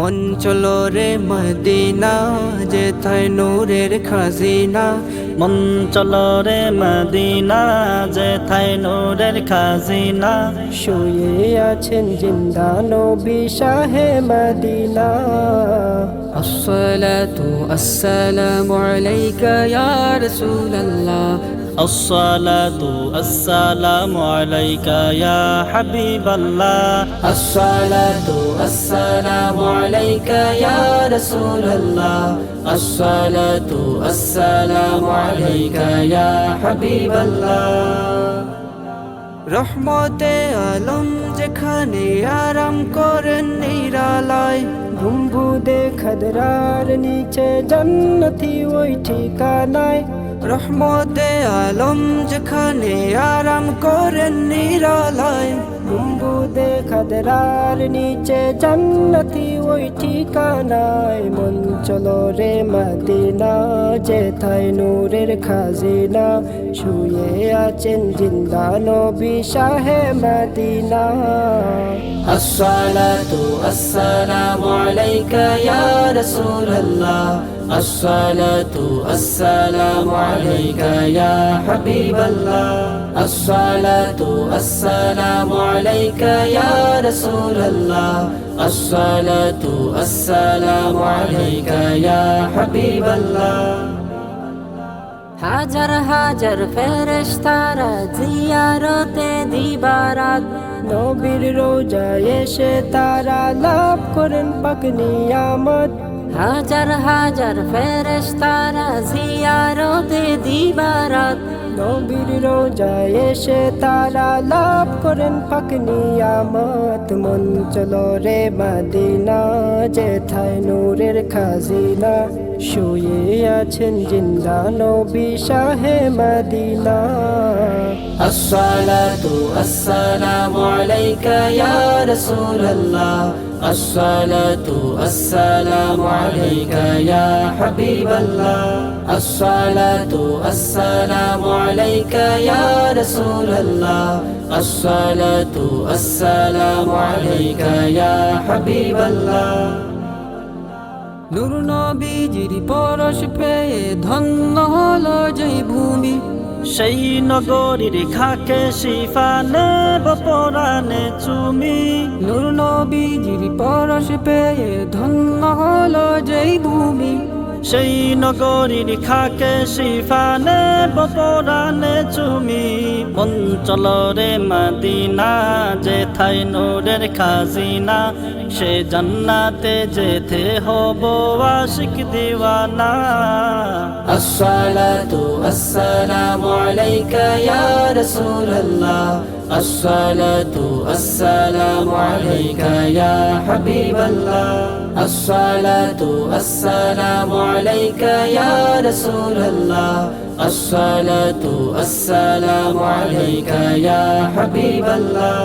মন চলো রে মদিনা, যেথায় নূরের খাজিনা। মন চলো রে মদিনা, যেথায় নূরের খাজিনা। শুয়ে আছেন জিন্দা নবী শাহে মদিনা। আসসালাতু আসসালামু আলাইকা ইয়া রাসূলাল্লাহ। আসসালাতু আসসালামু আলাইকা ইয়া হাবিবাল্লাহ। আসসালাতু আসসালামু আলাইকা ইয়া রাসূলাল্লাহ। আসসালাতু আসসালামু আলাইকা ইয়া হাবিবাল্লাহ। রহমতে আলম যেখানে আরাম করেন নিরালায়, গুম্বুদে খদরার নিচে জান্নতি ওই ঠিকানায়। রহমতে আলম যেখানে আরাম করেন নিরালায়, গুম্বুদে খদরার নিচে জান্নতি ওই ঠিকানায়। মন চলো রে মদিনা, যেথায় নূরের খাজিনা। শুয়ে আছেন জিন্দা নবী শাহে মদিনা। আসসালাতু আসসালামু আলাইকা ইয়া রাসূলাল্লাহ। আসসালাতু আসসালামু আলাইকা ইয়া হাবিবাল্লাহ। আসসালাতু আসসালামু আলাইকা ইয়া রাসূলাল্লাহ। আসসালাতু আসসালামু আলাইকা ইয়া হাবিবাল্লাহ। হাজার হাজার ফেরেশতারা জিয়ারতে দিবারাত, নবীর রোজায় এসে তারা লাভ করেন পাক নিয়ামত। হাজার হাজার ফেরেশতারা জিয়ারতে দিবারাত, নবীর রোজায় এসে তারা লাভ করেন পাক নিয়ামত। মন চলো রে মদিনা, যেথায় নূরের খাজিনা। শুয়ে আছেন জিন্দা নবী শাহে মদিনা। আসসালাতু আসসালামু আলাইকা ইয়া রাসূলাল্লাহ। আসসালাতু আসসালামু আলাইকা ইয়া হাবিবাল্লাহ। আসসালাতু আসসালামু আলাইকা ইয়া রাসূলাল্লাহ। আসসালাতু আসসালামু আলাইকা ইয়া হাবিবাল্লাহ। নূর নবীজির পরশ পেয়ে ধন্য হলো যেই ভূমি, সেই নগরীর খাকে শিফা নেব পরাণে চুমি। নূর নবীজির পরশ পেয়ে ধন্য হলো যেই ভূমি, সেই নগরীর খাকে শিফা নেব পরাণে চুমি। মন চলো রে মদিনা, যেথায় নূরের খাজিনা। সে জান্নাতে যেতে হব আশিক দিওয়ানা। আসসালাতু আসসালামু আলাইকা ইয়া রাসূলাল্লাহ। আসসালাতু আসসালামু আলাইকা ইয়া হাবিবাল্লাহ। আসসালাতু আসসালামু আলাইকা ইয়া রাসূলাল্লাহ। আসসালাতু আসসালামু আলাইকা ইয়া হাবিবাল্লাহ।